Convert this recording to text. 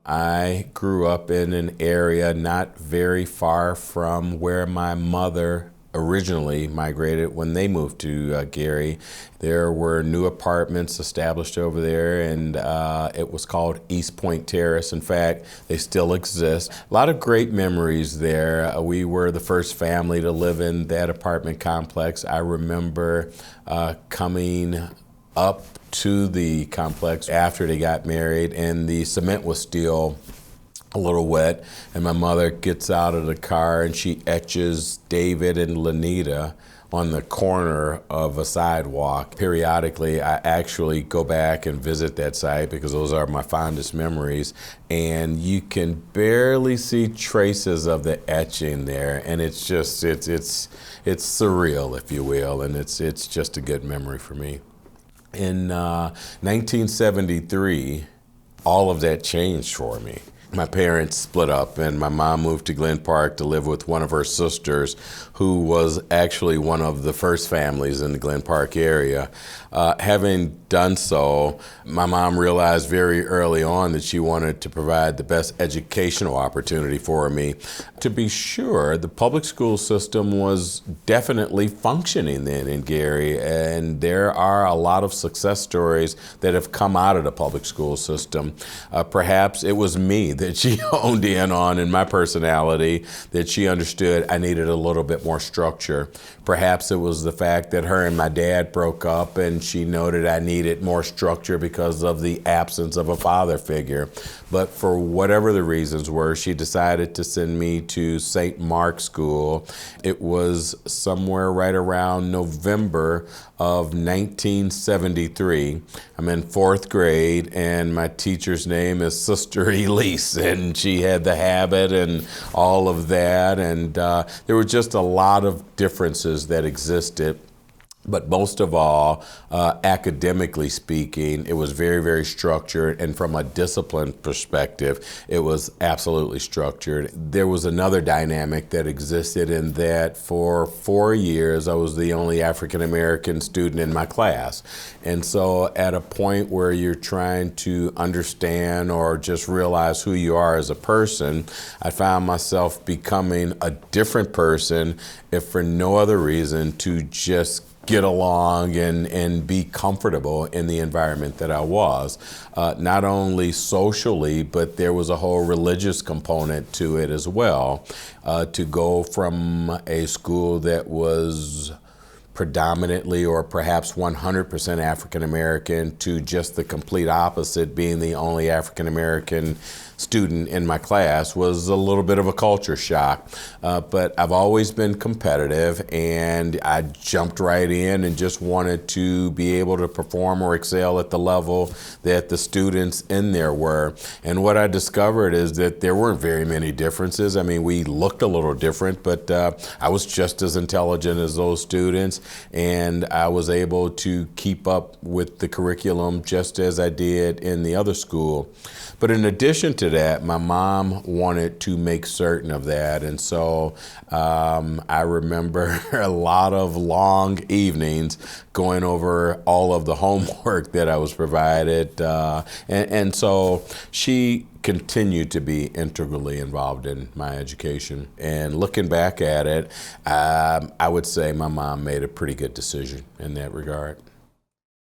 I grew up in an area not very far from where my mother originally migrated when they moved to Gary. There were new apartments established over there, and it was called East Point Terrace. In fact, they still exist. A lot of great memories there. We were the first family to live in that apartment complex. I remember coming up to the complex after they got married, and the cement was still a little wet, and my mother gets out of the car and she etches David and Lanita on the corner of a sidewalk. Periodically, I actually go back and visit that site because those are my fondest memories, and you can barely see traces of the etching there, and it's just it's surreal, if you will, and it's just a good memory for me. In 1973, all of that changed for me. My parents split up, and my mom moved to Glen Park to live with one of her sisters, who was actually one of the first families in the Glen Park area. Having done so, my mom realized very early on that she wanted to provide the best educational opportunity for me. To be sure, the public school system was definitely functioning then in Gary, and there are a lot of success stories that have come out of the public school system. Perhaps it was me that she honed in on in my personality, that she understood I needed a little bit more structure. Perhaps it was the fact that her and my dad broke up, and she noted I needed more structure because of the absence of a father figure. But for whatever the reasons were, she decided to send me to St. Mark's School. It was somewhere right around November of 1973. I'm in fourth grade, and my teacher's name is Sister Elise, and she had the habit and all of that, and there were just a lot of differences that existed. But most of all, academically speaking, it was very, very structured. And from a discipline perspective, it was absolutely structured. There was another dynamic that existed in that for 4 years, I was the only African-American student in my class. And so at a point where you're trying to understand or just realize who you are as a person, I found myself becoming a different person, if for no other reason, to just get along and be comfortable in the environment that I was. Not only socially, but there was a whole religious component to it as well. To go from a school that was predominantly or perhaps 100% African American to just the complete opposite, being the only African American student in my class, was a little bit of a culture shock. But I've always been competitive, and I jumped right in and just wanted to be able to perform or excel at the level that the students in there were. And what I discovered is that there weren't very many differences. I mean, we looked a little different, but I was just as intelligent as those students, and I was able to keep up with the curriculum just as I did in the other school. But in addition to that, my mom wanted to make certain of that. And so I remember a lot of long evenings going over all of the homework that I was provided. And so she continued to be integrally involved in my education. And looking back at it, I would say my mom made a pretty good decision in that regard.